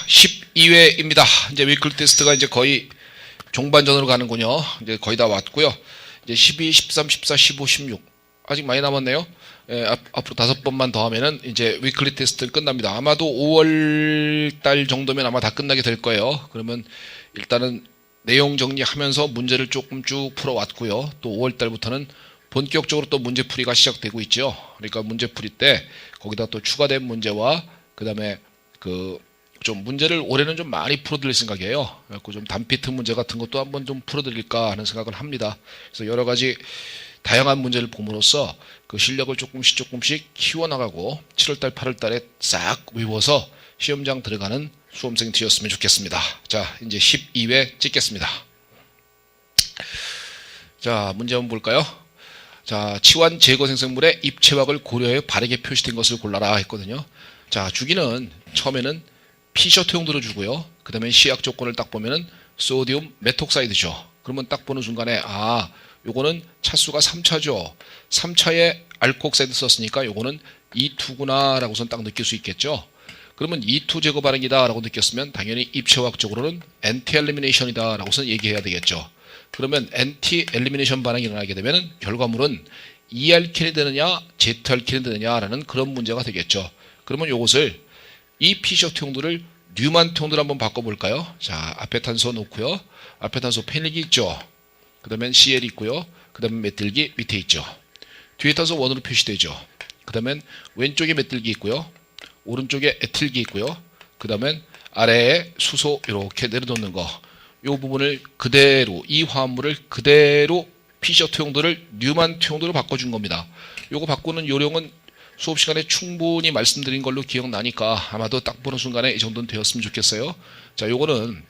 12회입니다. 이제 위클 테스트가 이제 거의 종반전으로 가는군요. 이제 거의 다 왔고요. 이제 12, 13, 14, 15, 16 아직 많이 남았네요. 앞으로 5번만 더 하면은 이제 위클리 테스트 끝납니다. 아마도 5월 달 정도면 아마 다 끝나게 될 거예요. 그러면 일단은 내용 정리하면서 문제를 조금 쭉 풀어왔고요. 또 5월 달부터는 본격적으로 또 문제풀이가 시작되고 있죠. 그러니까 문제풀이 때 거기다 또 추가된 문제와 그 다음에 좀 문제를 올해는 좀 많이 풀어드릴 생각이에요. 그래서 좀 단피트 문제 같은 것도 한번 좀 풀어드릴까 하는 생각을 합니다. 그래서 여러 가지 다양한 문제를 봄으로써 그 실력을 조금씩 키워나가고 7월달, 8월달에 싹 외워서 시험장 들어가는 수험생 되었으면 좋겠습니다. 자, 이제 12회 찍겠습니다. 자, 문제 한번 볼까요? 자, 치환 제거 생성물의 입체확을 고려해 바르게 표시된 것을 골라라 했거든요. 자, 주기는 처음에는 피셔트 용도로 주고요. 그 다음에 시약 조건을 딱 보면은 소디움 메톡사이드죠. 그러면 딱 보는 순간에 요거는 차수가 3차죠. 3차에 알코옥사이드 썼으니까 요거는 E2구나 라고선 딱 느낄 수 있겠죠. 그러면 E2 제거 반응이다 라고 느꼈으면 당연히 입체화학적으로는 엔티 엘리미네이션이다 라고선 얘기해야 되겠죠. 그러면 엔티 엘리미네이션 반응이 일어나게 되면 결과물은 E알켄이 되느냐 Z알켄이 되느냐라는 그런 문제가 되겠죠. 그러면 요것을 이 피셔트 용도를 뉴만트 용도로 한번 바꿔볼까요? 자, 앞에 탄소 놓고요. 앞에 탄소 페닐기 있죠. 그 다음에 CL이 있고요. 그 다음에 메틸기 밑에 있죠. 뒤에 탄소 원으로 표시되죠. 그 다음에 왼쪽에 메틸기 있고요. 오른쪽에 에틸기 있고요. 그 다음에 아래에 수소 이렇게 내려놓는 거. 이 부분을 그대로 이 화합물을 그대로 피셔트 용도를 뉴만트 용도로 바꿔준 겁니다. 요거 바꾸는 요령은 수업 시간에 충분히 말씀드린 걸로 기억나니까 아마도 딱 보는 순간에 이 정도는 되었으면 좋겠어요. 자, 요거는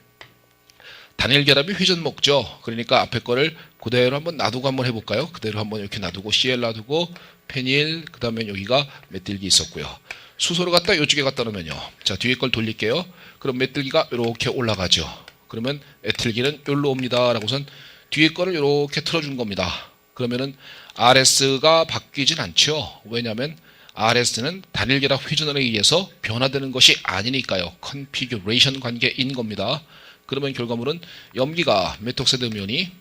단일 결합이 회전 먹죠. 그러니까 앞에 거를 그대로 한번 놔두고 한번 해볼까요? 그대로 한번 이렇게 놔두고 CL 놔두고 페닐 그 다음에 여기가 메틸기 있었고요. 수소를 갖다 이쪽에 갖다 놓으면요. 자, 뒤에 걸 돌릴게요. 그럼 메틸기가 이렇게 올라가죠. 그러면 에틸기는 여기로 옵니다. 라고선 뒤에 거를 이렇게 틀어준 겁니다. 그러면은 RS가 바뀌진 않죠. 왜냐하면 RS는 단일 결합 회전에 의해서 변화되는 것이 아니니까요. 컨피규레이션 관계인 겁니다. 그러면 결과물은 염기가 메톡사이드면이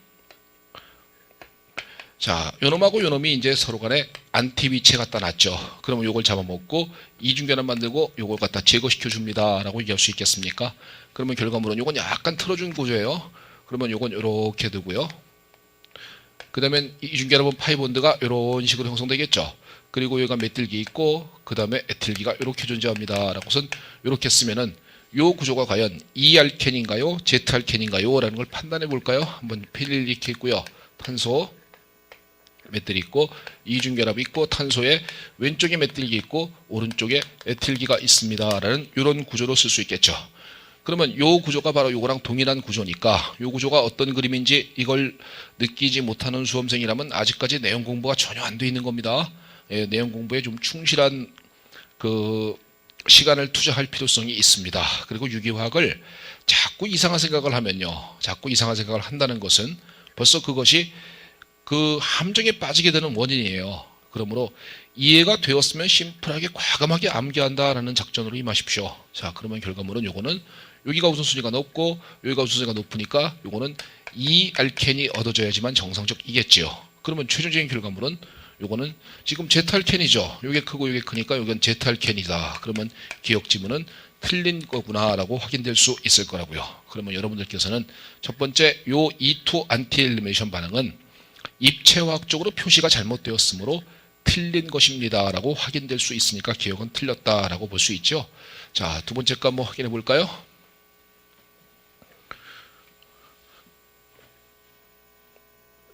자, 요놈하고 요놈이 이제 서로 간에 안티위체 갖다 놨죠. 그러면 요걸 잡아먹고 이중결합 만들고 요걸 갖다 제거시켜 줍니다. 라고 얘기할 수 있겠습니까? 그러면 결과물은 요건 약간 틀어준 구조예요. 그러면 요건 요렇게 두고요. 그 다음에 이중결합은 파이본드가 요런 식으로 형성되겠죠. 그리고 여기가 메틸기 있고 그 다음에 에틸기가 이렇게 존재합니다. 라고선 이렇게 쓰면은 요 구조가 과연 E알켄인가요? Z알켄인가요? 라는 걸 판단해 볼까요? 한번 페닐 이렇게 있고요. 탄소 메틸이 있고 이중결합이 있고 탄소에 왼쪽에 메틸기 있고 오른쪽에 에틸기가 있습니다. 라는 이런 구조로 쓸 수 있겠죠. 그러면 요 구조가 바로 요거랑 동일한 구조니까 요 구조가 어떤 그림인지 이걸 느끼지 못하는 수험생이라면 아직까지 내용 공부가 전혀 안 돼 있는 겁니다. 예, 내용 공부에 좀 충실한 시간을 투자할 필요성이 있습니다. 그리고 유기화학을 자꾸 이상한 생각을 하면요. 자꾸 이상한 생각을 한다는 것은 벌써 그것이 그 함정에 빠지게 되는 원인이에요. 그러므로 이해가 되었으면 심플하게 과감하게 암기한다라는 작전으로 임하십시오. 자, 그러면 결과물은 요거는 여기가 우선순위가 높고 여기가 우선순위가 높으니까 요거는 E알켄이 얻어져야지만 정상적이겠지요. 그러면 최종적인 결과물은 요거는 지금 Z알켄이죠. 요게 크고 요게 크니까 요건 Z알켄이다. 그러면 기억 지문은 틀린 거구나 라고 확인될 수 있을 거라고요. 그러면 여러분들께서는 첫 번째 요 E2 안티 엘리미네이션 반응은 입체화학적으로 표시가 잘못되었으므로 틀린 것입니다 라고 확인될 수 있으니까 기억은 틀렸다 라고 볼 수 있죠. 자, 두 번째 거 한번 확인해 볼까요?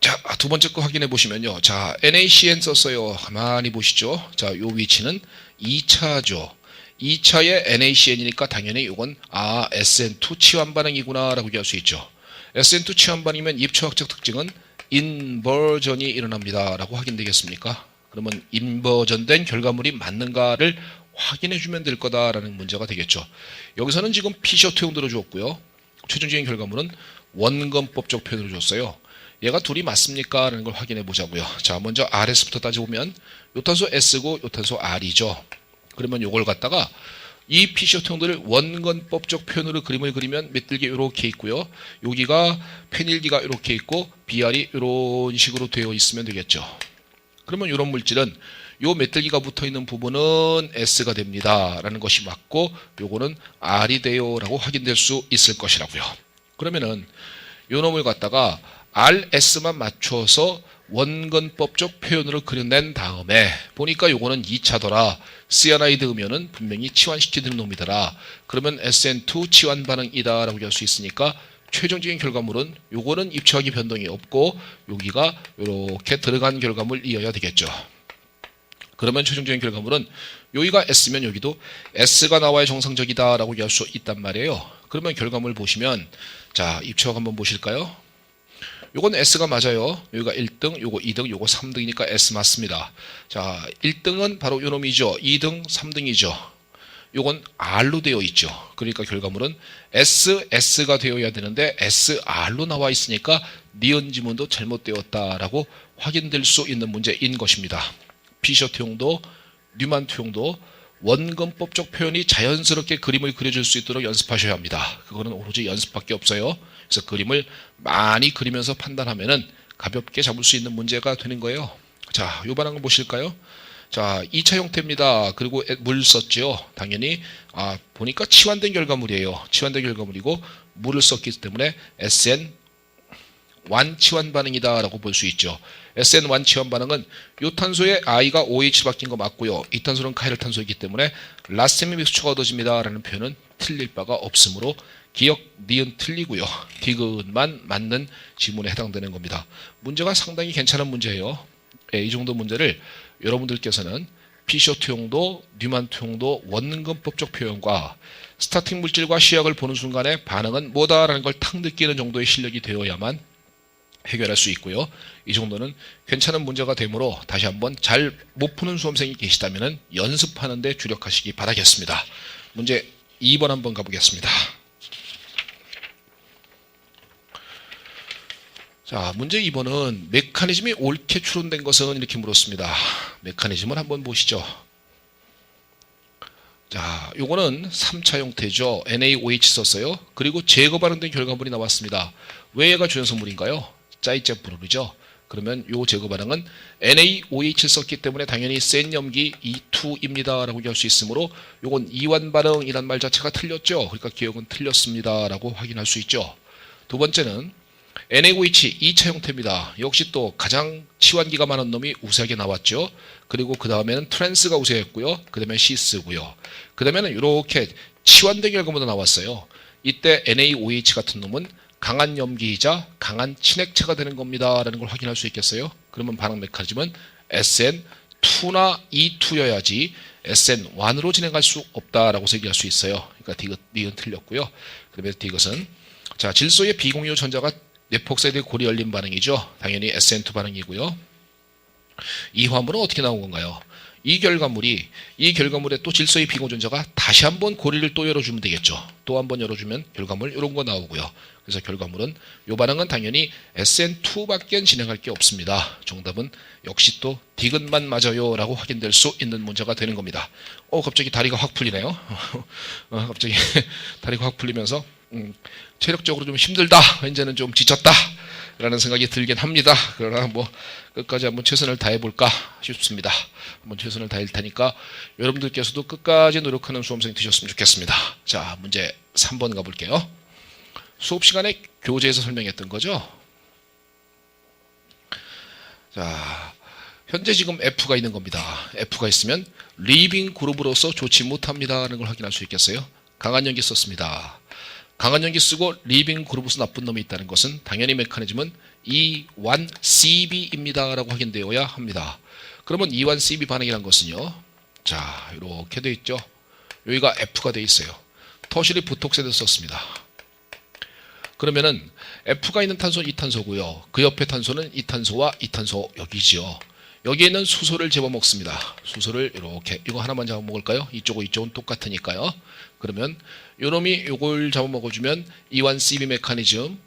자, 두 번째 거 확인해 보시면요. 자, NaCN 썼어요. 가만히 보시죠. 자, 요 위치는 2차죠. 2차에 NaCN이니까 당연히 이건 SN2 치환 반응이구나 라고 얘기할 수 있죠. SN2 치환 반응이면 입체화학적 특징은 인버전이 일어납니다 라고 확인되겠습니까? 그러면 인버전된 결과물이 맞는가를 확인해 주면 될 거다라는 문제가 되겠죠. 여기서는 지금 피셔트 용도로 줬고요. 최종적인 결과물은 원근법적 표현으로 줬어요. 얘가 둘이 맞습니까? 라는 걸 확인해 보자고요. 자, 먼저 RS부터 따져보면 요 탄소 S고 요 탄소 R이죠. 그러면 요걸 갖다가 이 피셔트형들을 원근법적 표현으로 그림을 그리면 메들기 이렇게 있고요. 여기가 페닐기가 이렇게 있고 BR이 이런 식으로 되어 있으면 되겠죠. 그러면 이런 물질은 요 메들기가 붙어있는 부분은 S가 됩니다 라는 것이 맞고 요거는 R이 돼요 라고 확인될 수 있을 것이라고요. 그러면은 요 놈을 갖다가 RS만 맞춰서 원근법적 표현으로 그려낸 다음에 보니까 요거는 2차더라. 시아나이드 음연은 분명히 치환시키는 놈이더라. 그러면 SN2 치환 반응이다 라고 할 수 있으니까 최종적인 결과물은 요거는 입체화기 변동이 없고 여기가 이렇게 들어간 결과물이어야 되겠죠. 그러면 최종적인 결과물은 여기가 S면 여기도 S가 나와야 정상적이다 라고 할 수 있단 말이에요. 그러면 결과물 보시면 자 입체화 한번 보실까요? 요건 S가 맞아요. 여기가 1등, 요거 2등, 요거 3등이니까 S 맞습니다. 자, 1등은 바로 요 놈이죠. 2등, 3등이죠. 요건 R로 되어 있죠. 그러니까 결과물은 S가 되어야 되는데 SR로 나와 있으니까 니은 지문도 잘못되었다라고 확인될 수 있는 문제인 것입니다. 피셔트형도 뉴만트형도 원근법적 표현이 자연스럽게 그림을 그려줄 수 있도록 연습하셔야 합니다. 그거는 오로지 연습밖에 없어요. 그래서 그림을 많이 그리면서 판단하면은 가볍게 잡을 수 있는 문제가 되는 거예요. 자, 요 반응을 보실까요? 자, 2차 형태입니다. 그리고 물 썼죠. 당연히 보니까 치환된 결과물이에요. 치환된 결과물이고 물을 썼기 때문에 SN 완치환 반응이다 라고 볼 수 있죠. SN 완치환 반응은 이 탄소에 I가 OH로 바뀐 거 맞고요. 이 탄소는 카이를 탄소이기 때문에 라세미 믹스처가 얻어집니다 라는 표현은 틀릴 바가 없으므로 기억 니은 틀리고요. 디귿만 맞는 지문에 해당되는 겁니다. 문제가 상당히 괜찮은 문제예요. 이 정도 문제를 여러분들께서는 피셔트형도 뉴만트형도 원근법적 표현과 스타팅 물질과 시약을 보는 순간에 반응은 뭐다라는 걸 탁 느끼는 정도의 실력이 되어야만 해결할 수 있고요. 이 정도는 괜찮은 문제가 되므로 다시 한번 잘 못 푸는 수험생이 계시다면 연습하는 데 주력하시기 바라겠습니다. 문제 2번 한번 가보겠습니다. 자, 문제 2번은 메커니즘이 옳게 추론된 것은 이렇게 물었습니다. 메커니즘을 한번 보시죠. 자, 요거는 3차 형태죠. NaOH 썼어요. 그리고 제거 발현된 결과물이 나왔습니다. 왜 얘가 주연성물인가요? 짜이제프로르죠. 그러면 요 제거 반응은 NaOH 썼기 때문에 당연히 센 염기 E2입니다 라고 할 수 있으므로 요건 이완 반응이란 말 자체가 틀렸죠. 그러니까 기억은 틀렸습니다 라고 확인할 수 있죠. 두 번째는 NaOH 2차 형태입니다. 역시 또 가장 치환기가 많은 놈이 우세하게 나왔죠. 그리고 그 다음에는 트랜스가 우세했고요. 그 다음에 시스고요. 그 다음에는 이렇게 치환된 결과물도 나왔어요. 이때 NaOH 같은 놈은 강한 염기이자 강한 친액체가 되는 겁니다 라는 걸 확인할 수 있겠어요. 그러면 반응 메커니즘은 SN2나 E2여야지 SN1으로 진행할 수 없다라고 얘기할 수 있어요. 그러니까 디귿, 니은 틀렸고요. 그러면 디귿은 자 질소의 비공유 전자가 네폭사이드 골이 열린 반응이죠. 당연히 SN2 반응이고요. 이 화물은 어떻게 나온 건가요? 이 결과물에 또 질소의 비공전자가 다시 한번 고리를 또 열어주면 되겠죠. 또 한번 열어주면 결과물 이런 거 나오고요. 그래서 결과물은 이 반응은 당연히 SN2밖에 진행할 게 없습니다. 정답은 역시 또 디귿만 맞아요 라고 확인될 수 있는 문제가 되는 겁니다. 갑자기 다리가 확 풀리네요. 갑자기 다리가 확 풀리면서 체력적으로 좀 힘들다. 이제는 좀 지쳤다. 라는 생각이 들긴 합니다. 그러나 뭐 끝까지 한번 최선을 다해볼까 싶습니다. 한번 최선을 다할 테니까 여러분들께서도 끝까지 노력하는 수험생이 되셨으면 좋겠습니다. 자, 문제 3번 가볼게요. 수업 시간에 교재에서 설명했던 거죠. 자, 현재 지금 F가 있는 겁니다. F가 있으면 리빙 그룹으로서 좋지 못합니다라는 걸 확인할 수 있겠어요. 강한 연기 썼습니다. 강한 연기 쓰고 리빙 그룹으로서 나쁜 놈이 있다는 것은 당연히 메커니즘은 E1CB입니다 라고 확인되어야 합니다. 그러면 E1CB 반응이란 것은요. 자, 이렇게 되어 있죠. 여기가 F가 되어 있어요. 터실이 부톡세드 썼습니다. 그러면은 F가 있는 탄소는 이탄소고요. 그 옆에 탄소는 이탄소와 이탄소 여기죠. 여기에 있는 수소를 집어먹습니다. 수소를 이렇게 이거 하나만 잡아먹을까요? 이쪽은 똑같으니까요. 그러면 요놈이 요걸 잡아먹어주면 E1CB 메커니즘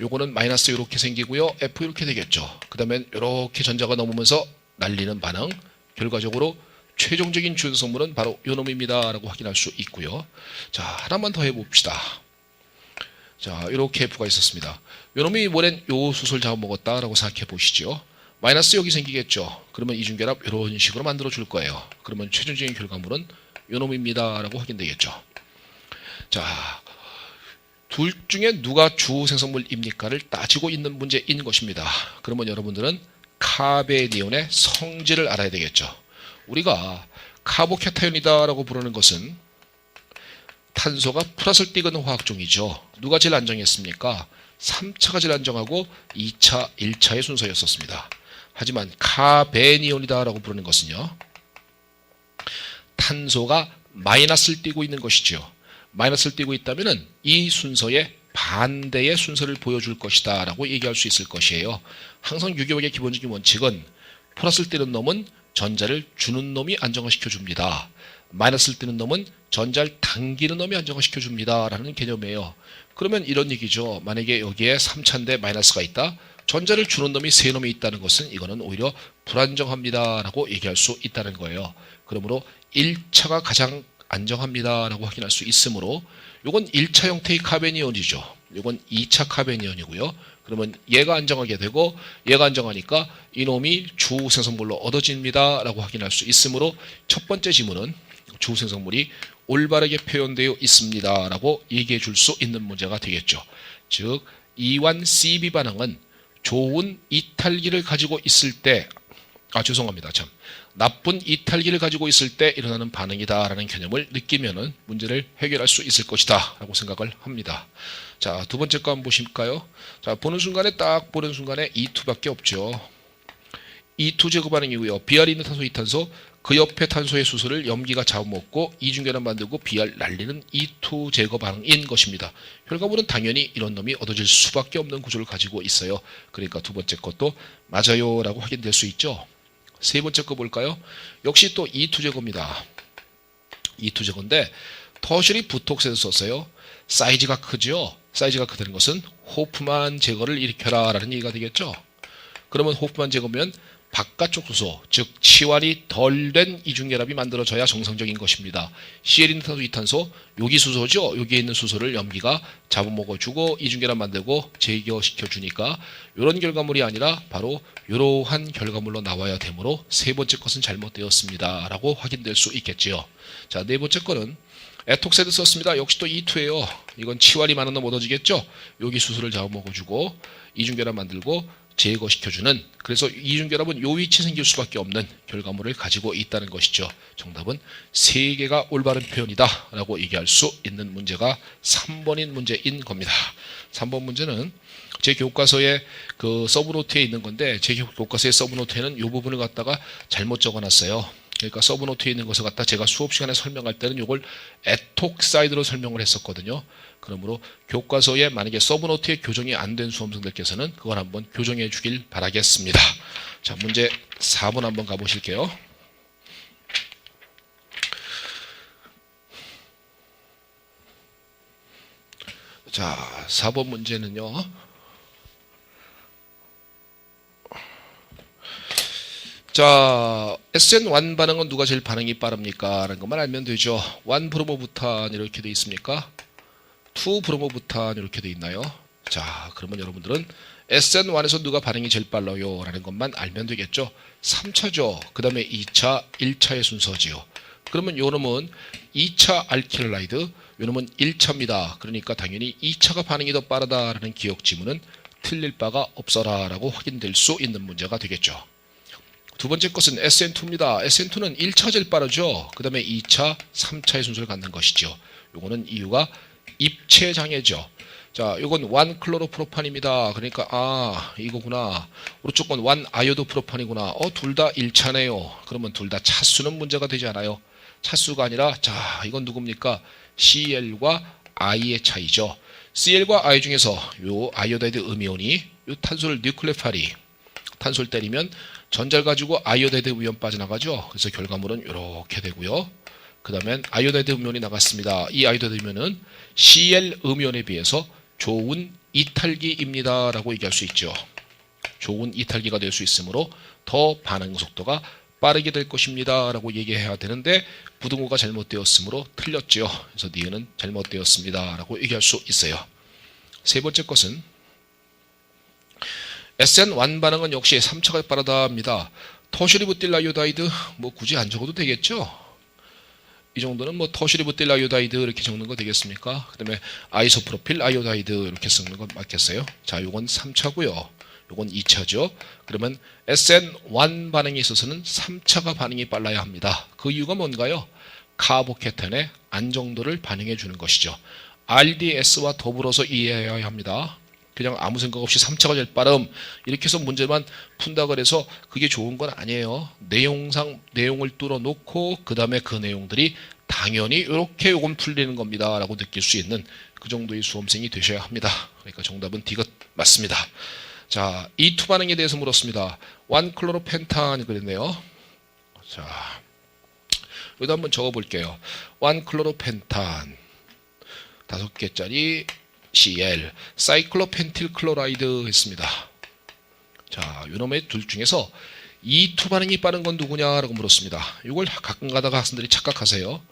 요거는 마이너스 이렇게 생기고요. F 이렇게 되겠죠. 그 다음에 이렇게 전자가 넘으면서 날리는 반응 결과적으로 최종적인 주성성물은 바로 요놈입니다 라고 확인할 수 있고요. 자, 하나만 더 해봅시다. 자, 이렇게 F가 있었습니다. 요놈이 뭐랜 요 수소를 잡아먹었다 라고 생각해 보시죠. 마이너스 여기 생기겠죠. 그러면 이중결합 이런 식으로 만들어 줄 거예요. 그러면 최종적인 결과물은 요놈입니다 라고 확인되겠죠. 자, 둘 중에 누가 주 생성물입니까를 따지고 있는 문제인 것입니다. 그러면 여러분들은 카베니온의 성질을 알아야 되겠죠. 우리가 카보캐타ion이다 라고 부르는 것은 탄소가 플러스를 띠는 화학종이죠. 누가 제일 안정했습니까? 3차가 제일 안정하고 2차, 1차의 순서였었습니다. 하지만 카베니온이다 라고 부르는 것은요, 탄소가 마이너스를 띠고 있는 것이죠. 마이너스를 띠고 있다면 이 순서의 반대의 순서를 보여줄 것이다 라고 얘기할 수 있을 것이에요. 항상 유기력의 기본적인 원칙은 플러스를 띠는 놈은 전자를 주는 놈이 안정화시켜 줍니다. 마이너스를 띠는 놈은 전자를 당기는 놈이 안정화시켜 줍니다 라는 개념이에요. 그러면 이런 얘기죠. 만약에 여기에 3차인데 마이너스가 있다. 전자를 주는 놈이 세 놈이 있다는 것은 이거는 오히려 불안정합니다 라고 얘기할 수 있다는 거예요. 그러므로 1차가 가장 안정합니다 라고 확인할 수 있으므로 이건 1차 형태의 카베니온이죠. 이건 2차 카베니온이고요. 그러면 얘가 안정하게 되고 얘가 안정하니까 이놈이 주생성물로 얻어집니다 라고 확인할 수 있으므로 첫 번째 지문은 주생성물이 올바르게 표현되어 있습니다 라고 얘기해 줄 수 있는 문제가 되겠죠. 즉 이완 CB 반응은 좋은 이탈기를 가지고 있을 때, 죄송합니다. 참, 나쁜 이탈기를 가지고 있을 때 일어나는 반응이다 라는 개념을 느끼면은 문제를 해결할 수 있을 것이다 라고 생각을 합니다. 자, 두 번째 거 한번 보실까요? 자, 보는 순간에 딱 보는 순간에 E2밖에 없죠. E2 제거 반응이고요. BR이 있는 탄소, 이탄소, 그 옆에 탄소의 수소를 염기가 잡아먹고 이중결합 만들고 BR 날리는 E2 제거 반응인 것입니다. 결과물은 당연히 이런 놈이 얻어질 수밖에 없는 구조를 가지고 있어요. 그러니까 두 번째 것도 맞아요 라고 확인될 수 있죠. 세 번째 거 볼까요? 역시 또 E2 제거입니다. E2 제거인데 터셔리 부톡스에서 썼어요. 사이즈가 크죠. 사이즈가 크다는 것은 호프만 제거를 일으켜라 라는 얘기가 되겠죠. 그러면 호프만 제거면 바깥쪽 수소, 즉 치환이 덜 된 이중결합이 만들어져야 정상적인 것입니다. CL 있는 탄소, 이탄소, 여기 수소죠. 여기에 있는 수소를 염기가 잡아먹어주고 이중결합 만들고 제거시켜주니까 이런 결과물이 아니라 바로 이러한 결과물로 나와야 되므로 세 번째 것은 잘못되었습니다 라고 확인될 수 있겠지요. 자, 네 번째 거는 에톡세드 썼습니다. 역시 또 E2예요. 이건 치환이 많은 놈 얻어지겠죠. 여기 수소를 잡아먹어주고 이중결합 만들고 제거시켜주는, 그래서 이중결합은 요 위치에 생길 수밖에 없는 결과물을 가지고 있다는 것이죠. 정답은 3개가 올바른 표현이다 라고 얘기할 수 있는 문제가 3번인 문제인 겁니다. 3번 문제는 제 교과서에 그 서브노트에 있는 건데 제 교과서의 서브노트에는 이 부분을 갖다가 잘못 적어놨어요. 그러니까 서브노트에 있는 것을 갖다 제가 수업 시간에 설명할 때는 이걸 에톡사이드로 설명을 했었거든요. 그러므로 교과서에 만약에 서브노트에 교정이 안 된 수험생들께서는 그걸 한번 교정해 주길 바라겠습니다. 자, 문제 4번 한번 가보실게요. 자, 4번 문제는요. 자, SN1 반응은 누가 제일 반응이 빠릅니까? 라는 것만 알면 되죠. 1 브로모부탄 이렇게 돼 있습니까? 2 브로모부탄 이렇게 돼 있나요? 자, 그러면 여러분들은 SN1에서 누가 반응이 제일 빨라요? 라는 것만 알면 되겠죠. 3차죠. 그 다음에 2차, 1차의 순서지요. 그러면 요 놈은 2차 알킬라이드, 요 놈은 1차입니다. 그러니까 당연히 2차가 반응이 더 빠르다라는 기억 지문은 틀릴 바가 없어라 라고 확인될 수 있는 문제가 되겠죠. 두 번째 것은 SN2입니다. SN2는 1차가 제일 빠르죠. 그 다음에 2차, 3차의 순서를 갖는 것이죠. 요거는 이유가 입체 장애죠. 자, 요건 1클로로프로판입니다. 그러니까 이거구나. 오른쪽 건 1아이오도프로판이구나. 둘 다 1차네요. 그러면 둘 다 차수는 문제가 되지 않아요. 차수가 아니라 자, 이건 누굽니까? CL과 I의 차이죠. CL과 I 중에서 요 아이오다이드 음이온이 요 탄소를 뉴클레파리 탄소를 때리면 전자를 가지고 아이오다이드 음이온 빠져나가죠. 그래서 결과물은 이렇게 되고요. 그 다음엔 아이오다이드 음이온이 나갔습니다. 이 아이오다이드 음이온은 CL 음이온에 비해서 좋은 이탈기입니다 라고 얘기할 수 있죠. 좋은 이탈기가 될 수 있으므로 더 반응 속도가 빠르게 될 것입니다 라고 얘기해야 되는데 부등호가 잘못되었으므로 틀렸죠. 그래서 니은은 잘못되었습니다 라고 얘기할 수 있어요. 세 번째 것은 SN1 반응은 역시 3차가 빠르다 합니다. 터셔리 부틸 아이오다이드 뭐 굳이 안 적어도 되겠죠. 이 정도는 뭐 터셔리 부틸 아이오다이드 이렇게 적는 거 되겠습니까? 그 다음에 아이소프로필 아이오다이드 이렇게 쓰는 거 맞겠어요? 자, 요건 3차고요. 요건 2차죠. 그러면 SN1 반응에 있어서는 3차가 반응이 빨라야 합니다. 그 이유가 뭔가요? 카보케탄의 안정도를 반영해 주는 것이죠. RDS와 더불어서 이해해야 합니다. 그냥 아무 생각 없이 3차가 제일 빠름 이렇게 해서 문제만 푼다 그래서 그게 좋은 건 아니에요. 내용을 뚫어놓고 그 다음에 그 내용들이 당연히 이렇게 요건 풀리는 겁니다 라고 느낄 수 있는 그 정도의 수험생이 되셔야 합니다. 그러니까 정답은 D가 맞습니다. 자, E2 반응에 대해서 물었습니다. 1클로로펜탄 그랬네요. 자, 여기다 한번 적어볼게요. 1클로로펜탄 5개짜리 Cl 사이클로펜틸 클로라이드 했습니다. 자, 요놈의 둘 중에서 E2 반응이 빠른 건 누구냐라고 물었습니다. 이걸 가끔 가다가 학생들이 착각하세요.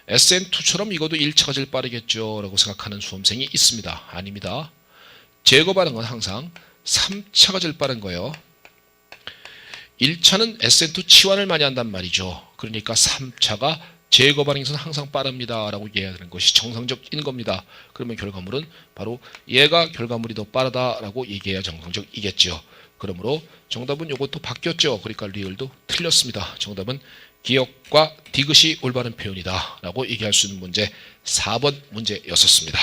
SN2처럼 이것도 1차가 제일 빠르겠죠 라고 생각하는 수험생이 있습니다. 아닙니다. 제거 반응은 항상 3차가 제일 빠른 거예요. 1차는 SN2 치환을 많이 한단 말이죠. 그러니까 3차가 제거 반응에서는 항상 빠릅니다 라고 얘기해야 되는 것이 정상적인 겁니다. 그러면 결과물은 바로 얘가 결과물이 더 빠르다라고 얘기해야 정상적이겠죠. 그러므로 정답은 이것도 바뀌었죠. 그러니까 리을도 틀렸습니다. 정답은 기억과 디귿이 올바른 표현이다 라고 얘기할 수 있는 문제 4번 문제였었습니다.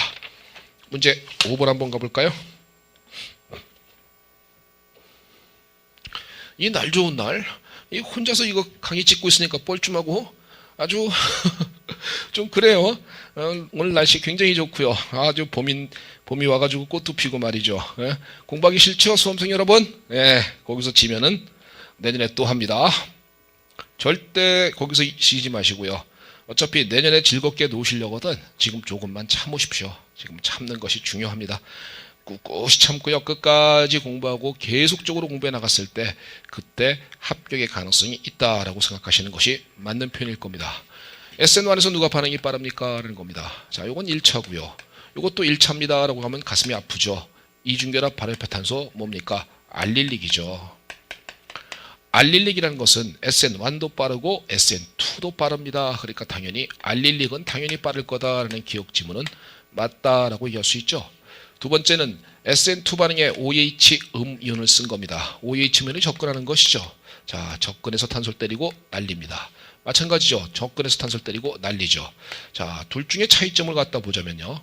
문제 5번 한번 가볼까요? 이 날 좋은 날, 이 혼자서 이거 강의 찍고 있으니까 뻘쭘하고 아주 좀 그래요. 오늘 날씨 굉장히 좋고요. 아주 봄이 와가지고 꽃도 피고 말이죠. 예? 공부하기 싫죠, 수험생 여러분? 예, 거기서 지면은 내년에 또 합니다. 절대 거기서 쉬지 마시고요. 어차피 내년에 즐겁게 노시려거든 지금 조금만 참으십시오. 지금 참는 것이 중요합니다. 꿋꿋이 참고요. 끝까지 공부하고 계속적으로 공부해 나갔을 때 그때 합격의 가능성이 있다라고 생각하시는 것이 맞는 표현일 겁니다. SN1에서 누가 반응이 빠릅니까? 라는 겁니다. 자, 요건 1차고요. 요것도 1차입니다 라고 하면 가슴이 아프죠. 이중결합 발열패탄소 뭡니까? 알릴릭이죠. 알릴릭이라는 것은 SN1도 빠르고 SN2도 빠릅니다. 그러니까 당연히 알릴릭은 당연히 빠를 거다라는 기억 지문은 맞다라고 얘기할 수 있죠. 두 번째는 SN2 반응에 OH 이온을 쓴 겁니다. OH 이온이 접근하는 것이죠. 자, 접근해서 탄소를 때리고 날립니다. 마찬가지죠. 접근해서 탄소를 때리고 날리죠. 자, 둘 중에 차이점을 갖다 보자면요.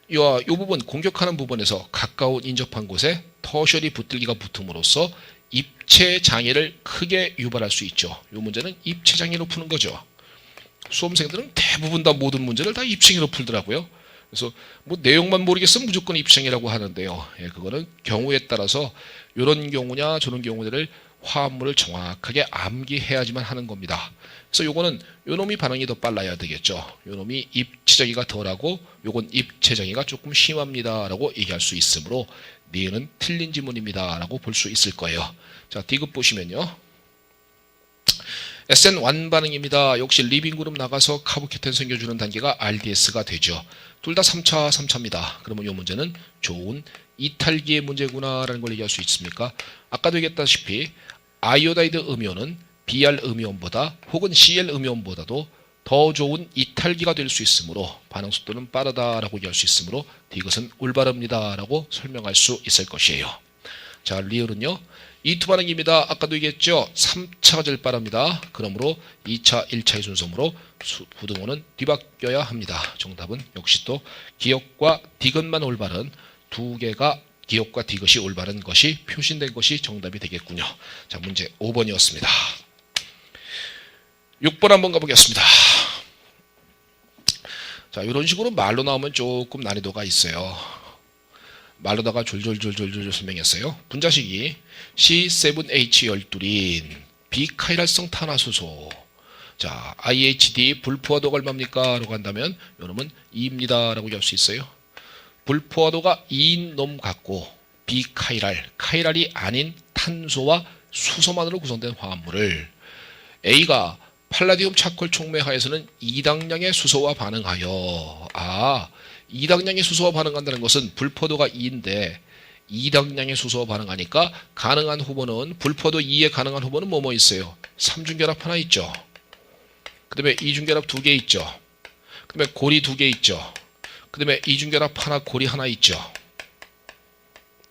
이 부분 공격하는 부분에서 가까운 인접한 곳에 터셔리 붙들기가 붙음으로써 입체 장애를 크게 유발할 수 있죠. 이 문제는 입체 장애로 푸는 거죠. 수험생들은 대부분 다 모든 문제를 다 입체장애로 풀더라고요. 그래서 뭐 내용만 모르겠으면 무조건 입체장애라고 하는데요. 예, 그거는 경우에 따라서 이런 경우냐 저런 경우들을 화합물을 정확하게 암기해야지만 하는 겁니다. 그래서 요거는 요놈이 반응이 더 빨라야 되겠죠. 요놈이 입체장애가 덜하고 요건 입체장애가 조금 심합니다 라고 얘기할 수 있으므로 니은은 틀린 지문입니다 라고 볼 수 있을 거예요. 자, D급 보시면요. SN1 반응입니다. 역시 리빙그룹 나가서 카보케탄 생겨주는 단계가 RDS가 되죠. 둘 다 3차입니다. 그러면 이 문제는 좋은 이탈기의 문제구나 라는 걸 얘기할 수 있습니까? 아까도 얘기했다시피 아이오다이드 음이온은 BR 음이온보다 혹은 CL 음이온보다도 더 좋은 이탈기가 될 수 있으므로 반응 속도는 빠르다라고 얘기할 수 있으므로 이것은 올바릅니다 라고 설명할 수 있을 것이에요. 자, 리을은요. E2 반응입니다. 아까도 얘기했죠. 3차가 제일 빠릅니다. 그러므로 2차, 1차의 순서므로 부등호는 뒤바뀌어야 합니다. 정답은 역시 또 기억과 디귿만 올바른 두 개가 기억과 디귿이 올바른 것이 표시된 것이 정답이 되겠군요. 자, 문제 5번이었습니다. 6번 한번 가보겠습니다. 자, 이런 식으로 말로 나오면 조금 난이도가 있어요. 말로다가 졸졸 설명했어요. 분자식이 C7H12인 비카이랄성 탄화수소. 자, IHD 불포화도가 얼마입니까? 라고 한다면 요놈은 2입니다 라고 할 수 있어요. 불포화도가 2인 놈 같고 비카이랄, 카이랄이 아닌 탄소와 수소만으로 구성된 화합물을 A가 팔라디움 차콜 촉매하에서는 2당량의 수소와 반응하여 2당량의 수소와 반응한다는 것은 불포도가 2인데 2당량의 수소와 반응하니까 가능한 후보는 불포도 2에 가능한 후보는 뭐뭐 있어요? 삼중결합 하나 있죠. 그 다음에 이중결합 2개 있죠. 그 다음에 고리 2개 있죠. 그 다음에 이중결합 하나 고리 하나 있죠.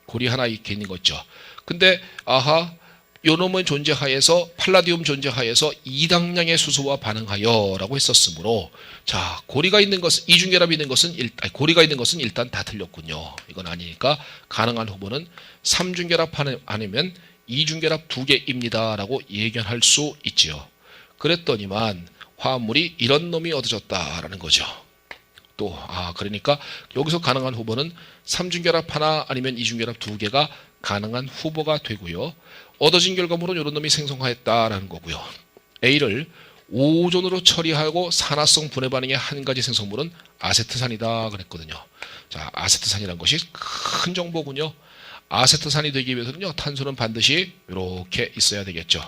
고리 하나 이렇게 있는 거 있죠. 근데 요놈의 존재하에서 팔라디움 존재하에서 2당량의 수소와 반응하여 라고 했었으므로 자 고리가 있는 것은 이중결합이 있는 것은 고리가 있는 것은 일단 다 틀렸군요. 이건 아니니까 가능한 후보는 3중결합 아니면 2중결합 2개입니다 라고 예견할 수 있지요. 그랬더니만 화합물이 이런 놈이 얻어졌다라는 거죠. 또 그러니까 여기서 가능한 후보는 3중결합 하나 아니면 2중결합 2개가 가능한 후보가 되고요. 얻어진 결과물은 이런 놈이 생성하였다라는 거고요. A를 5존으로 처리하고 산화성 분해 반응의 한 가지 생성물은 아세트산이다 그랬거든요. 자, 아세트산이라는 것이 큰 정보군요. 아세트산이 되기 위해서는요, 탄소는 반드시 이렇게 있어야 되겠죠.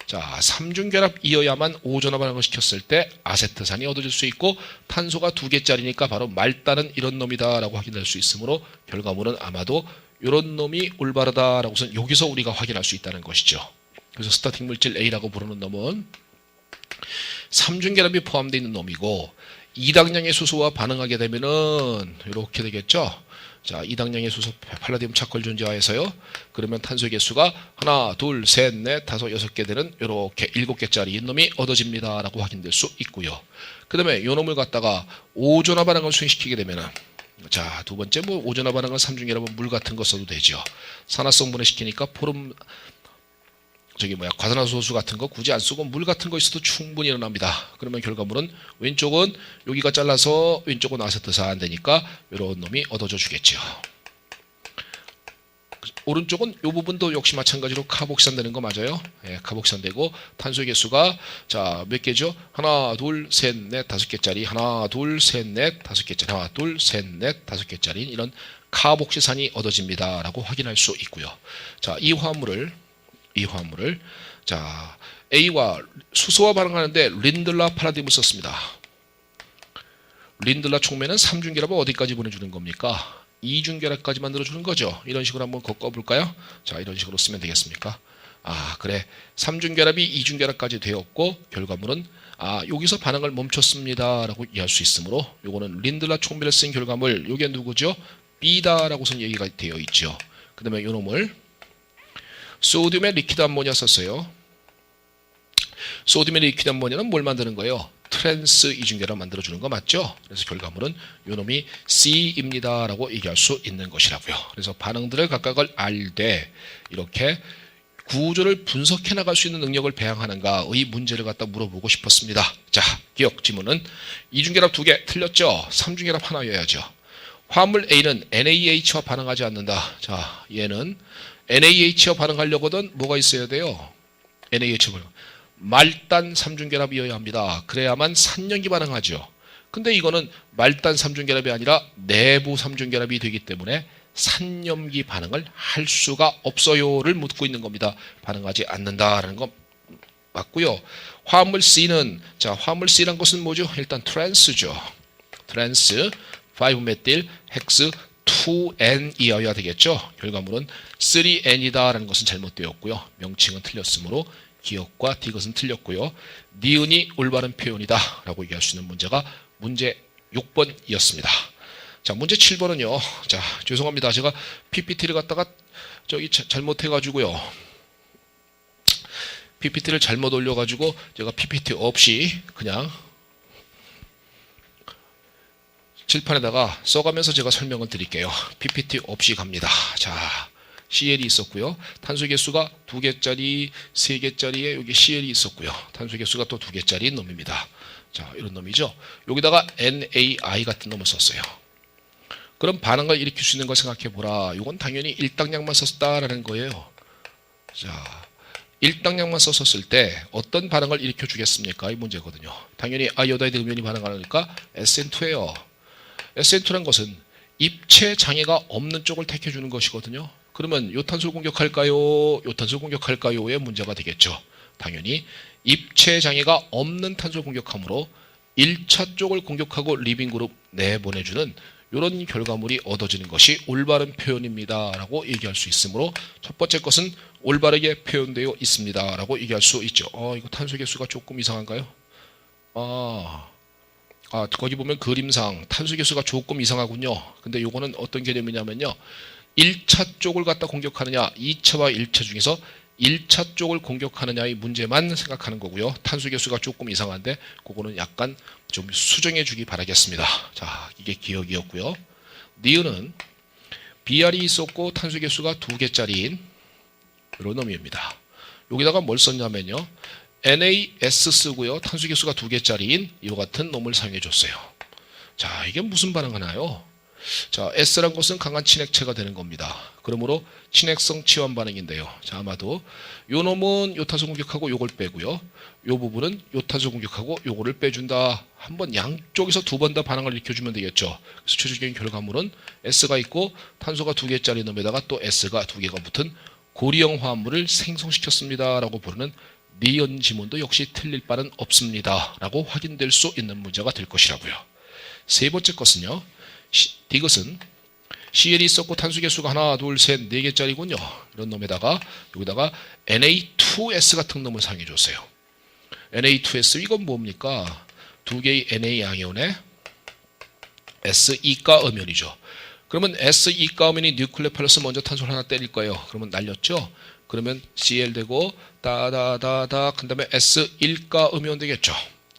자, 3중결합이어야만 5존화 반응을 시켰을 때 아세트산이 얻어질 수 있고 탄소가 2개짜리니까 바로 말단은 이런 놈이다 라고 확인할 수 있으므로 결과물은 아마도 이런 놈이 올바르다라고선 여기서 우리가 확인할 수 있다는 것이죠. 그래서 스타팅 물질 A라고 부르는 놈은 3중결합이 포함되어 있는 놈이고 2당량의 수소와 반응하게 되면은 이렇게 되겠죠. 자, 2당량의 수소 팔라디움 차콜 존재하에서요. 그러면 탄소 개수가 하나, 둘, 셋, 넷, 다섯, 6개 되는 이렇게 7개짜리 놈이 얻어집니다라고 확인될 수 있고요. 그 다음에 이 놈을 갖다가 5존화 반응을 수행시키게 되면은 자, 두 번째 5존화 반응은 3중결합은 물 같은 거 써도 되죠. 산화성 분해시키니까 과산화수소 같은 거 굳이 안 쓰고 물 같은 거 있어도 충분히 일어납니다. 그러면 결과물은 왼쪽은 여기가 잘라서 왼쪽은 아세트산 되니까 이런 놈이 얻어져 주겠죠. 오른쪽은 이 부분도 역시 마찬가지로 카복산 되는 거 맞아요? 예, 카복산 되고 탄소의 개수가 자, 몇 개죠? 하나, 둘, 셋, 넷, 5개짜리 하나, 둘, 셋, 넷, 5개짜리 하나, 둘, 셋, 넷, 5개짜리 이런 카복시산이 얻어집니다. 라고 확인할 수 있고요. 자, 이 화합물을 자, A와 수소와 반응하는데 린들라 팔라디움을 썼습니다. 린들라 촉매는 3중결합을 어디까지 보내주는 겁니까? 2중결합까지 만들어주는 거죠. 이런 식으로 한번 꺾어볼까요? 자, 이런 식으로 쓰면 되겠습니까? 그래. 3중결합이 2중결합까지 되었고 결과물은 여기서 반응을 멈췄습니다 라고 이해할 수 있으므로 요거는 린들라 촉매를 쓴 결과물 요게 누구죠? B다라고선 얘기가 되어 있죠. 그 다음에 요 놈을 소듐의 리퀴드 암모니아 썼어요. 소듐의 리퀴드 암모니아는 뭘 만드는 거예요? 트랜스 이중결합 만들어주는 거 맞죠? 그래서 결과물은 요놈이 C입니다 라고 얘기할 수 있는 것이라고요. 그래서 반응들을 각각을 알되 이렇게 구조를 분석해 나갈 수 있는 능력을 배양하는가의 문제를 갖다 물어보고 싶었습니다. 자, 기억 지문은 이중결합 2개 틀렸죠? 3중결합 하나여야죠. 화합물 A는 NaH와 반응하지 않는다. 자, 얘는 NaH와 반응하려거든 뭐가 있어야 돼요? NaH와 말단 3중결합이어야 합니다. 그래야만 산염기 반응하죠. 근데 이거는 말단 3중결합이 아니라 내부 3중결합이 되기 때문에 산염기 반응을 할 수가 없어요를 묻고 있는 겁니다. 반응하지 않는다라는 거 맞고요. 화합물 C는 자, 화합물 C란 것은 뭐죠? 일단 트랜스죠. 트랜스 5메틸 헥스 2N이어야 되겠죠. 결과물은 3N이다라는 것은 잘못되었고요. 명칭은 틀렸으므로 기억과 디귿은 틀렸고요. 니은이 올바른 표현이다 라고 얘기할 수 있는 문제가 문제 6번이었습니다. 자, 문제 7번은요. 자, 죄송합니다. 제가 PPT를 갖다가 잘못해가지고요. PPT를 잘못 올려가지고 제가 PPT 없이 그냥 칠판에다가 써가면서 제가 설명을 드릴게요. PPT 없이 갑니다. 자, CL이 있었고요. 탄소 개수가 2개짜리, 3개짜리에 여기 CL이 있었고요. 탄소 개수가 또 2개짜리 놈입니다. 자, 이런 놈이죠. 여기다가 NaI 같은 놈을 썼어요. 그럼 반응을 일으킬 수 있는 걸 생각해 보라. 이건 당연히 1당량만 썼다라는 거예요. 자, 1당량만 썼을 때 어떤 반응을 일으켜 주겠습니까? 이 문제거든요. 당연히 아이오다이드 음연이 반응하니까 SN2예요. SN2란 것은 입체 장애가 없는 쪽을 택해주는 것이거든요. 그러면 요탄소를 공격할까요? 요탄소를 공격할까요?의 문제가 되겠죠. 당연히 입체 장애가 없는 탄소를 공격하므로 1차 쪽을 공격하고 리빙 그룹 내보내주는 이런 결과물이 얻어지는 것이 올바른 표현입니다 라고 얘기할 수 있으므로 첫 번째 것은 올바르게 표현되어 있습니다 라고 얘기할 수 있죠. 이거 탄소 개수가 조금 이상한가요? 거기 보면 그림상 탄소 개수가 조금 이상하군요. 근데 요거는 어떤 개념이냐면요, 1차 쪽을 갖다 공격하느냐 2차와 1차 중에서 1차 쪽을 공격하느냐의 문제만 생각하는 거고요. 탄소 개수가 조금 이상한데 그거는 약간 좀 수정해 주기 바라겠습니다. 자, 이게 기억이었고요. 니은은 BR이 있었고 탄소 개수가 2개짜리인 이런 의미입니다. 여기다가 뭘 썼냐면요, NaS 쓰고요, 탄소 개수가 2개짜리인 이와 같은 놈을 사용해 줬어요. 자, 이게 무슨 반응하나요? 자, S란 것은 강한 친액체가 되는 겁니다. 그러므로 친액성 치환 반응인데요. 자, 아마도 요 놈은 요 탄소 공격하고 요걸 빼고요, 요 부분은 요 탄소 공격하고 요거를 빼준다. 한번 양쪽에서 두 번 다 반응을 일으켜주면 되겠죠. 그래서 최종적인 결과물은 S가 있고 탄소가 2개짜리 놈에다가 또 S가 2개가 붙은 고리형 화합물을 생성시켰습니다 라고 부르는 니은 지문도 역시 틀릴 바는 없습니다 라고 확인될 수 있는 문제가 될 것이라고요. 세 번째 것은요, 디귿은 CL이 있었고 탄소 개수가 하나, 둘, 셋, 4개짜리군요. 이런 놈에다가 여기다가 Na2S 같은 놈을 사용해 줬어요. Na2S 이건 뭡니까? 2개의 Na 양이온에 S2가 음연이죠. 그러면 S2가 음연이 뉴클레 플러스 먼저 탄소를 하나 때릴 거예요. 그러면 날렸죠. 그러면 Cl 되고 다다다다 그 다음에 S1가 음연 되겠죠.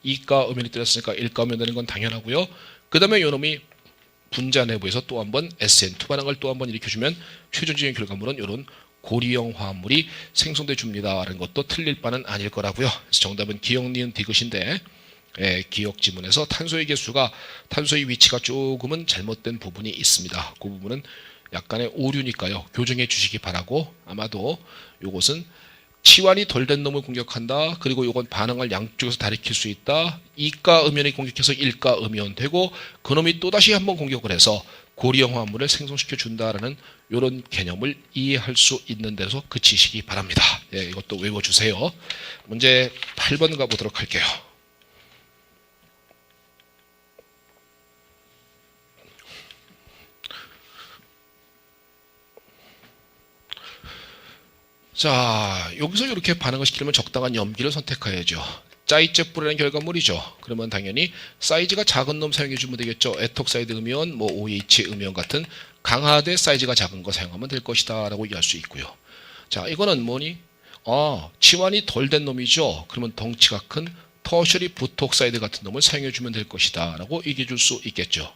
2가 음연이 때렸으니까 1가 음연 되는 건 당연하고요. 그 다음에 요놈이 분자 내부에서 또 한번 SN2 반응을 또 한번 일으켜주면 최종적인 결과물은 이런 고리형 화합물이 생성돼 줍니다 라는 것도 틀릴 바는 아닐 거라고요. 그래서 정답은 기억, 니은, 디귿인데, 기억 지문에서 탄소의 개수가, 탄소의 위치가 조금은 잘못된 부분이 있습니다. 그 부분은 약간의 오류니까요, 교정해 주시기 바라고, 아마도 요것은 치환이 덜 된 놈을 공격한다. 그리고 요건 반응을 양쪽에서 다리킬 수 있다. 2가 음연이 공격해서 1가 음연 되고 그놈이 또다시 한번 공격을 해서 고리형 화합물을 생성시켜 준다라는 이런 개념을 이해할 수 있는 데서 그치시기 바랍니다. 이것도 외워주세요. 문제 8번 가보도록 할게요. 자, 여기서 이렇게 반응을 시키려면 적당한 염기를 선택해야죠. 짜이제뿔이라는 결과물이죠. 그러면 당연히 사이즈가 작은 놈 사용해주면 되겠죠. 에톡사이드 음이온, 뭐 OH 음이온 같은 강하되 사이즈가 작은 거 사용하면 될 것이다 라고 얘기할 수 있고요. 자, 이거는 뭐니? 치환이 덜 된 놈이죠. 그러면 덩치가 큰 터셔리 부톡사이드 같은 놈을 사용해주면 될 것이다 라고 얘기해 줄 수 있겠죠.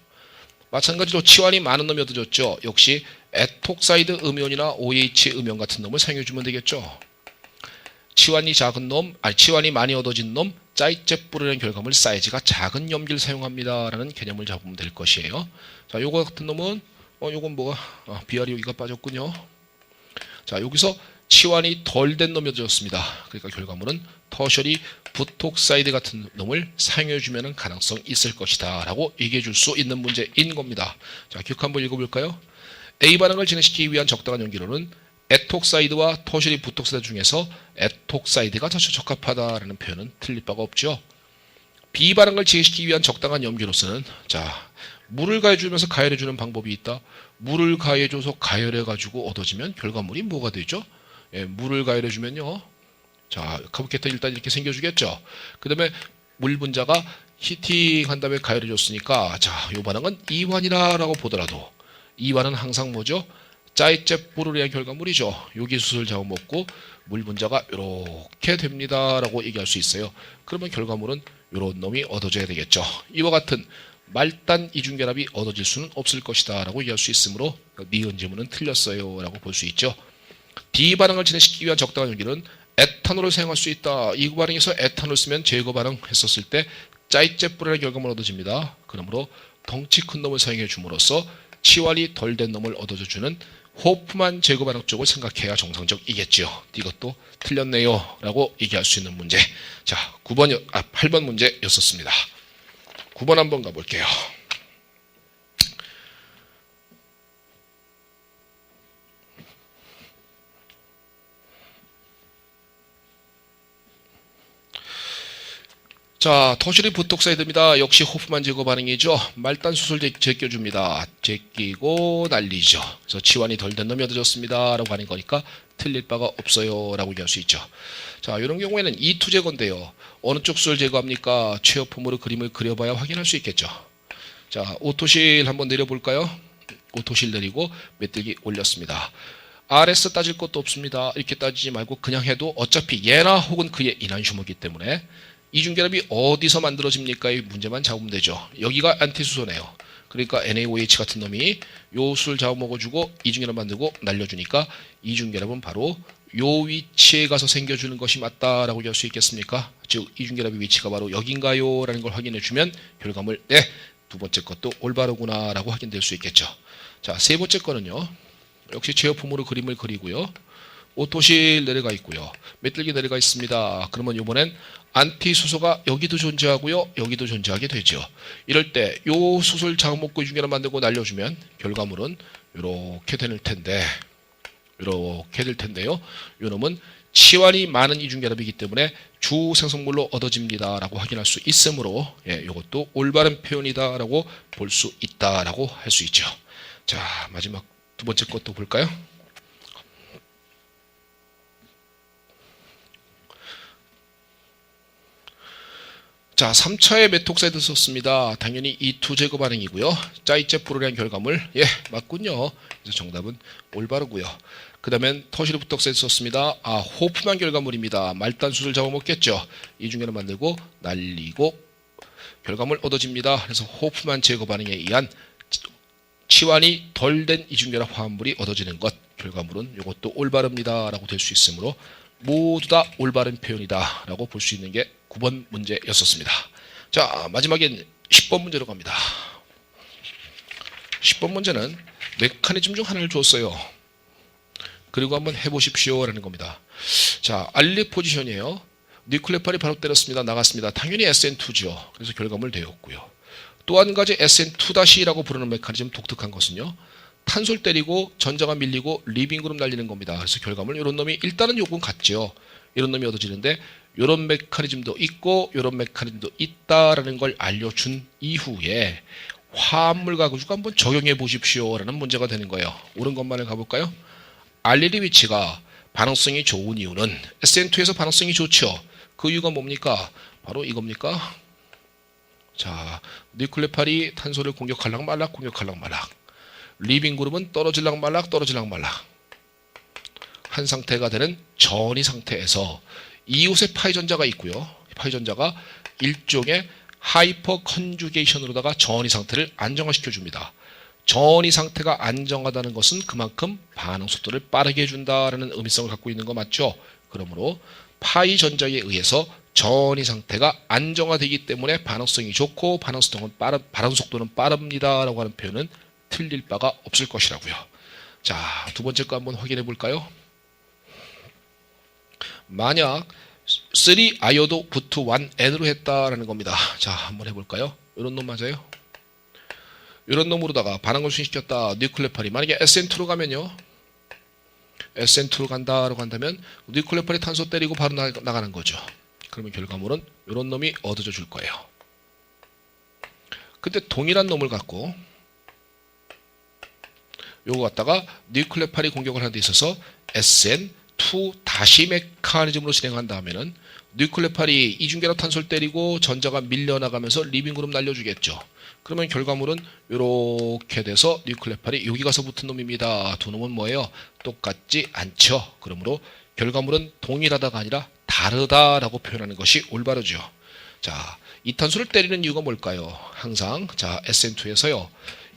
마찬가지로 치환이 많은 놈이 얻어졌죠. 역시 에톡사이드 음이온이나 OH 음이온 같은 놈을 사용해주면 되겠죠. 치환이 작은 놈, 치환이 많이 얻어진 놈, 짜이제뿔이라는 결과물 사이즈가 작은 염기를 사용합니다 라는 개념을 잡으면 될 것이에요. 자, 요거 같은 놈은 요건 뭐가 BR이 여기가 빠졌군요. 자, 여기서 치환이 덜 된 놈이 얻어졌습니다. 그러니까 결과물은 터셔리 부톡사이드 같은 놈을 사용해주면 가능성이 있을 것이다 라고 얘기해 줄 수 있는 문제인 겁니다. 자, 기억 한번 읽어볼까요? A 반응을 진행시키기 위한 적당한 용기로는 에톡사이드와 터셔리 부톡사이드 중에서 에톡사이드가 더 적합하다라는 표현은 틀릴 바가 없죠. B 반응을 진행시키기 위한 적당한 염기로서는, 자, 물을 가해주면서 가열해주는 방법이 있다. 물을 가해줘서 가열해가지고 얻어지면 결과물이 뭐가 되죠? 물을 가열해주면요, 자, 카보케터 일단 이렇게 생겨주겠죠. 그 다음에 물 분자가 히팅한 다음에 가열해줬으니까, 자, 이 반응은 이환이라고 보더라도 이환은 항상 뭐죠? 짜이제뿔이라는 결과물이죠. 여기 수술 잡아먹고 물 분자가 이렇게 됩니다 라고 얘기할 수 있어요. 그러면 결과물은 이런 놈이 얻어져야 되겠죠. 이와 같은 말단 이중결합이 얻어질 수는 없을 것이다 라고 얘기할 수 있으므로 니은 지문은 틀렸어요 라고 볼 수 있죠. D 반응을 진행시키기 위한 적당한 용기는 에탄올을 사용할 수 있다. 이 반응에서 에탄올 쓰면 제거 반응 했었을 때 짜이제뿔이라는 결과물을 얻어집니다. 그러므로 덩치 큰 놈을 사용해 줌으로써 치환이 덜 된 놈을 얻어주는 호프만 제거 반응 쪽을 생각해야 정상적이겠죠. 이것도 틀렸네요 라고 얘기할 수 있는 문제. 자, 8번 문제였었습니다. 9번 한번 가볼게요. 자, 터슐이 부톡사이드입니다. 역시 호프만 제거 반응이죠. 말단 수술 제껴줍니다. 제끼고 날리죠. 그래서 치환이 덜 된 놈이 얻어졌습니다. 라고 하는 거니까 틀릴 바가 없어요. 라고 얘기할 수 있죠. 자, 이런 경우에는 E2 제거인데요. 어느 쪽 수술 제거합니까? 최어품으로 그림을 그려봐야 확인할 수 있겠죠. 자, 오토실 한번 내려볼까요? 오토실 내리고 메뜨기 올렸습니다. RS 따질 것도 없습니다. 이렇게 따지지 말고 그냥 해도 어차피 얘나 혹은 그의 이난슈머이기 때문에 이중결합이 어디서 만들어집니까? 이 문제만 잡으면 되죠. 여기가 안티수소네요. 그러니까 NaOH 같은 놈이 요 수를 잡아먹어주고 이중결합 만들고 날려주니까 이중결합은 바로 요 위치에 가서 생겨주는 것이 맞다라고 얘기할 수 있겠습니까? 즉 이중결합의 위치가 바로 여긴가요? 라는 걸 확인해주면 결과물 네, 두 번째 것도 올바르구나 라고 확인될 수 있겠죠. 자, 세 번째 거는요. 역시 제어품으로 그림을 그리고요. 오토실 내려가 있고요. 메틀기 내려가 있습니다. 그러면 이번엔 안티수소가 여기도 존재하고요. 여기도 존재하게 되죠. 이럴 때 요 수소를 잡아먹고 이중결합 만들고 날려주면 결과물은 이렇게 될 텐데 이렇게 될 텐데요. 요 놈은 치환이 많은 이중결합이기 때문에 주 생성물로 얻어집니다. 라고 확인할 수 있으므로 이것도 올바른 표현이다 라고 볼 수 있다 라고 할 수 있죠. 자, 마지막 두 번째 것도 볼까요? 자, 3차의 메톡사이드 썼습니다. 당연히 E2 제거 반응이고요. 짜이째 프로리안 결과물 맞군요. 그래서 정답은 올바르고요. 그 다음엔 터시르 부톡사이드 썼습니다. 호프만 결과물입니다. 말단 수술 잡아먹겠죠. 이중결합 만들고 날리고 결과물 얻어집니다. 그래서 호프만 제거 반응에 의한 치환이 덜 된 이중결합 화합물이 얻어지는 것, 결과물은 이것도 올바릅니다 라고 될 수 있으므로 모두 다 올바른 표현이다 라고 볼 수 있는 게 9번 문제였었습니다. 자, 마지막엔 10번 문제로 갑니다. 10번 문제는 메커니즘 중 하나를 줬어요. 그리고 한번 해보십시오 라는 겁니다. 자, 알리 포지션이에요. 니클레팔이 바로 때렸습니다. 나갔습니다. 당연히 SN2죠. 그래서 결과물 되었고요. 또 한 가지 SN2-라고 부르는 메커니즘 독특한 것은요. 탄소를 때리고 전자가 밀리고 리빙 그룹 날리는 겁니다. 그래서 결과물 이런 놈이 일단은 요건 같죠. 이런 놈이 얻어지는데 이런 메커니즘도 있고 이런 메커니즘도 있다라는 걸 알려준 이후에 화합물 가지고 한번 적용해 보십시오 라는 문제가 되는 거예요. 옳은 것만을 가볼까요? 알리리 위치가 반응성이 좋은 이유는 SN2에서 반응성이 좋죠. 그 이유가 뭡니까? 바로 이겁니까? 자, 니클레팔이 탄소를 공격할락 말락 공격할락 말락. 리빙 그룹은 떨어질락 말락 떨어질락 말락 한 상태가 되는 전이 상태에서 이웃에 파이 전자가 있고요. 파이 전자가 일종의 하이퍼 컨주게이션으로다가 전이 상태를 안정화시켜 줍니다. 전이 상태가 안정하다는 것은 그만큼 반응 속도를 빠르게 해준다라는 의미성을 갖고 있는 거 맞죠? 그러므로 파이 전자에 의해서 전이 상태가 안정화되기 때문에 반응성이 좋고 반응 속도는 빠릅니다 라고 하는 표현은 틀릴 바가 없을 것이라고요. 자, 두 번째 거 한번 확인해 볼까요? 만약 3 아이오도 부트 1 N으로 했다라는 겁니다. 자, 한번 해볼까요? 이런 놈 맞아요? 이런 놈으로다가 반응을 순시켰다. 니클레팔이 만약에 SN2로 가면요. SN2로 간다라고 한다면 니클레팔이 탄소 때리고 바로 나가는 거죠. 그러면 결과물은 이런 놈이 얻어져 줄 거예요. 근데 동일한 놈을 갖고 요거 갖다가 니클레팔이 공격을 하는 데 있어서 SN2 다시 메커니즘으로 진행한다 하면은 니클레팔이 이중결합 탄소를 때리고 전자가 밀려나가면서 리빙 그룹 날려주겠죠. 그러면 결과물은 이렇게 돼서 니클레팔이 여기 가서 붙은 놈입니다. 두 놈은 뭐예요? 똑같지 않죠. 그러므로 결과물은 동일하다가 아니라 다르다라고 표현하는 것이 올바르죠. 자, 이 탄소를 때리는 이유가 뭘까요? 항상 자, SN2에서요.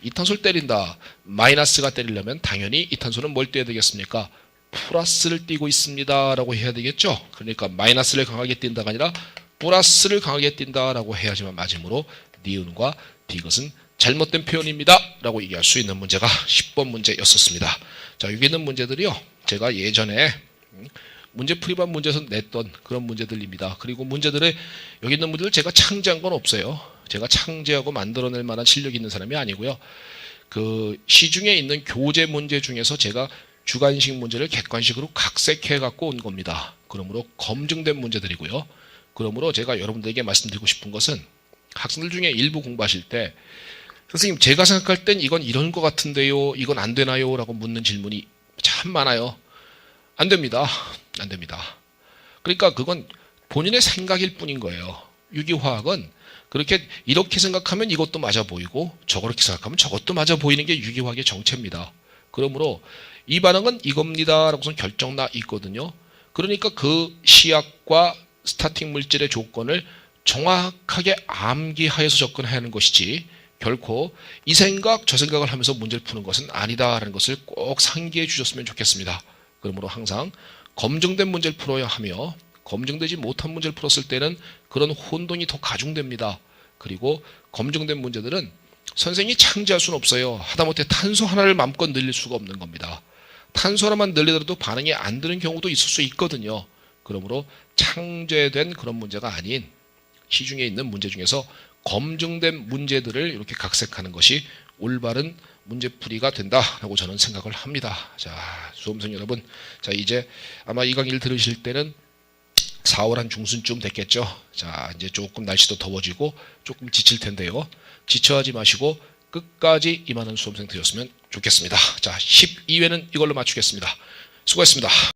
이 탄소를 때린다. 마이너스가 때리려면 당연히 이 탄소는 뭘 떼야 되겠습니까? 플러스를 띄고 있습니다 라고 해야 되겠죠. 그러니까 마이너스를 강하게 띈다가 아니라 플러스를 강하게 띈다라고 해야지만 맞으므로 니은과 디귿은 잘못된 표현입니다 라고 얘기할 수 있는 문제가 10번 문제였었습니다. 자, 여기 있는 문제들이요. 제가 예전에 문제풀이반 문제에서 냈던 그런 문제들입니다. 그리고 문제들의 여기 있는 문제들 제가 창제한 건 없어요. 제가 창제하고 만들어낼 만한 실력이 있는 사람이 아니고요. 그 시중에 있는 교재 문제 중에서 제가 주관식 문제를 객관식으로 각색해 갖고 온 겁니다. 그러므로 검증된 문제들이고요. 그러므로 제가 여러분들에게 말씀드리고 싶은 것은 학생들 중에 일부 공부하실 때 선생님 제가 생각할 땐 이건 이런 것 같은데요, 이건 안 되나요? 라고 묻는 질문이 참 많아요. 안 됩니다. 안 됩니다. 그러니까 그건 본인의 생각일 뿐인 거예요. 유기화학은 그렇게 이렇게 생각하면 이것도 맞아 보이고 저렇게 생각하면 저것도 맞아 보이는 게 유기화학의 정체입니다. 그러므로 이 반응은 이겁니다 라고선 결정나 있거든요. 그러니까 그 시약과 스타팅 물질의 조건을 정확하게 암기하여서 접근해야 하는 것이지 결코 이 생각 저 생각을 하면서 문제를 푸는 것은 아니다라는 것을 꼭 상기해 주셨으면 좋겠습니다. 그러므로 항상 검증된 문제를 풀어야 하며 검증되지 못한 문제를 풀었을 때는 그런 혼돈이 더 가중됩니다. 그리고 검증된 문제들은 선생님이 창제할 수는 없어요. 하다못해 탄소 하나를 마음껏 늘릴 수가 없는 겁니다. 탄소 하나만 늘리더라도 반응이 안 되는 경우도 있을 수 있거든요. 그러므로 창제된 그런 문제가 아닌 시중에 있는 문제 중에서 검증된 문제들을 이렇게 각색하는 것이 올바른 문제풀이가 된다라고 저는 생각을 합니다. 자, 수험생 여러분, 자 이제 아마 이 강의를 들으실 때는 4월 한 중순쯤 됐겠죠. 자, 이제 조금 날씨도 더워지고 조금 지칠 텐데요. 지쳐하지 마시고 끝까지 임하는 수험생 되었으면 좋겠습니다. 자, 12회는 이걸로 마치겠습니다. 수고했습니다.